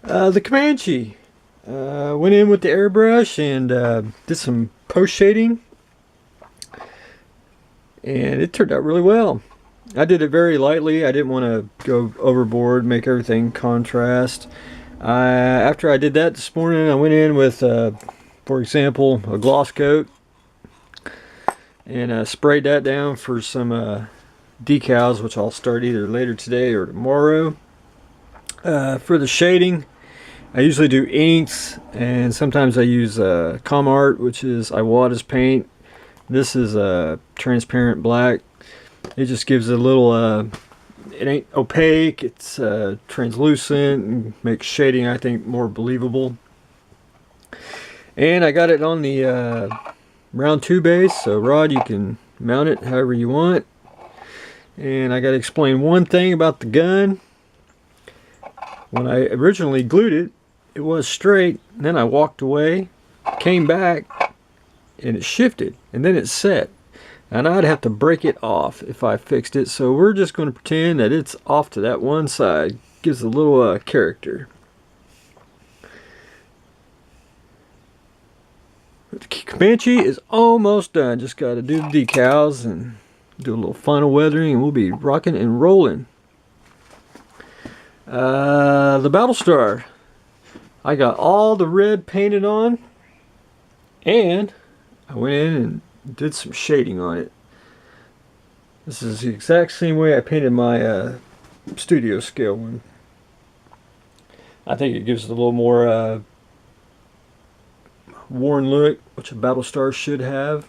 The Comanche. Went in with the airbrush and did some post shading, and it turned out really well. I did it very lightly. I didn't want to go overboard, make everything contrast. After I did that this morning, I went in with, for example, a gloss coat and sprayed that down for some decals, which I'll start either later today or tomorrow. For the shading, I usually do inks, and sometimes I use Comart, which is Iwata's paint. This is a transparent black. It just gives a little, it ain't opaque, it's translucent, and makes shading, I think, more believable. And I got it on the round 2 base, so rod, you can mount it however you want. And I got to explain one thing about the gun. When I originally glued it, it was straight, and then I walked away, came back, and it shifted, and then it set. And I'd have to break it off if I fixed it, so we're just going to pretend that it's off to that one side. Gives a little character. The Comanche is almost done. Just got to do the decals and do a little final weathering, and we'll be rocking and rolling. The Battlestar. I got all the red painted on, and I went in and did some shading on it. This is the exact same way I painted my studio scale one. I think it gives it a little more worn look, which a Battlestar should have.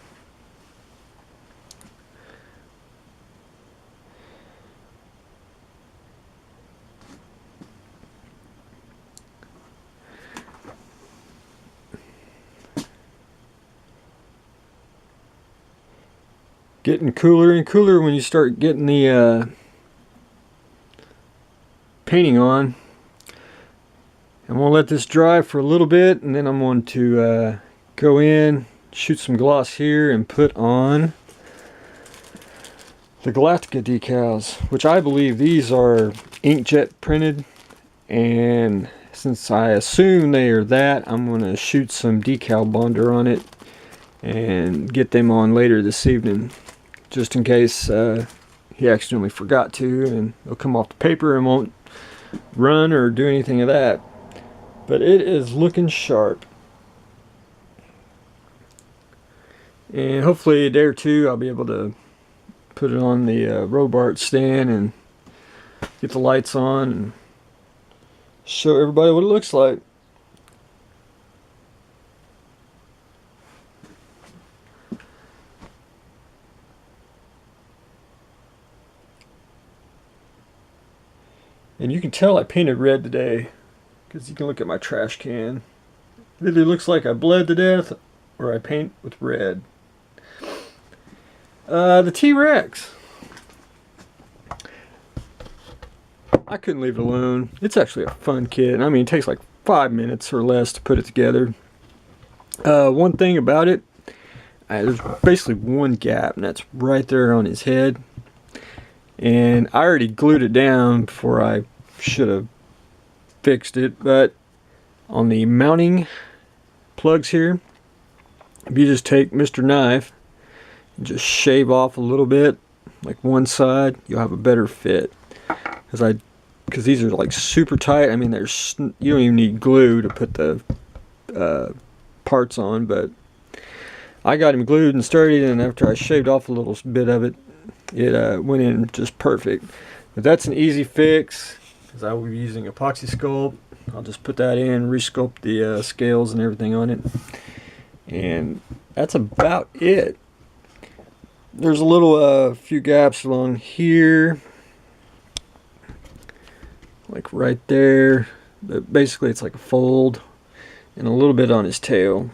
Getting cooler and cooler when you start getting the painting on. I'm going to let this dry for a little bit, and then I'm going to go in, shoot some gloss here, and put on the Galactica decals, which I believe these are inkjet printed, and since I assume they are that, I'm going to shoot some decal bonder on it and get them on later this evening, just in case he accidentally forgot to, and they'll come off the paper and won't run or do anything of that. But it is looking sharp, and hopefully a day or two I'll be able to put it on the Robart stand and get the lights on and show everybody what it looks like. And you can tell I painted red today, because you can look at my trash can. It either looks like I bled to death or I paint with red. The T-Rex. I couldn't leave it alone. It's actually a fun kit. I mean, it takes like 5 minutes or less to put it together. One thing about it, there's basically one gap, and that's right there on his head. And I already glued it down before I should have fixed it, but on the mounting plugs here, if you just take Mr. Knife and just shave off a little bit, like one side, you'll have a better fit. Because these are like super tight. I mean, you don't even need glue to put the parts on, but I got him glued and started, and after I shaved off a little bit of it, it went in just perfect. But that's an easy fix, because I will be using epoxy sculpt. I'll just put that in, resculpt the scales and everything on it, and that's about it. There's a little few gaps along here, like right there, but basically it's like a fold, and a little bit on his tail.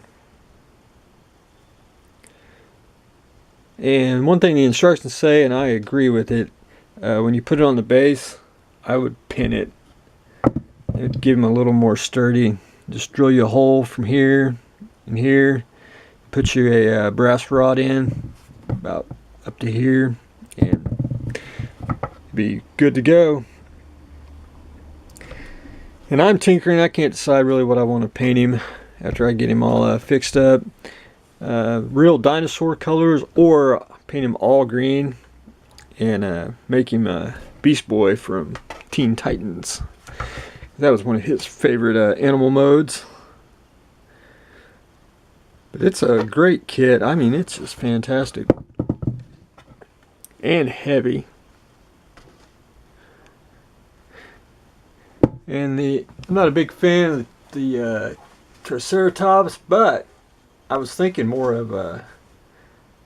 And one thing the instructions say, and I agree with it, when you put it on the base, I would pin it. It would give him a little more sturdy. Just drill you a hole from here and here, put you a brass rod in about up to here, and be good to go. And I'm tinkering. I can't decide really what I want to paint him after I get him all fixed up. Real dinosaur colors, or paint him all green and make him a Beast Boy from Teen Titans. That was one of his favorite animal modes. But it's a great kit. I mean, it's just fantastic. And heavy. And I'm not a big fan of the Triceratops, but I was thinking more of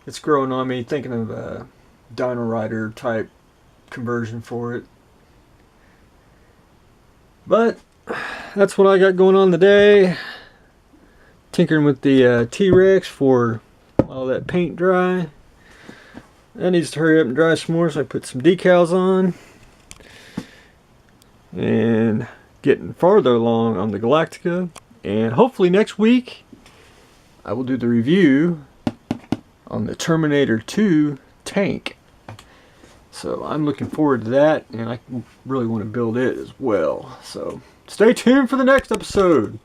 it's growing on me, thinking of a Dino Rider type conversion for it. But that's what I got going on today. Tinkering with the T-Rex for all that paint dry. That needs to hurry up and dry some more, so I put some decals on. And getting farther along on the Galactica. And hopefully next week I will do the review on the Terminator 2 tank. So I'm looking forward to that, and I really want to build it as well. So stay tuned for the next episode.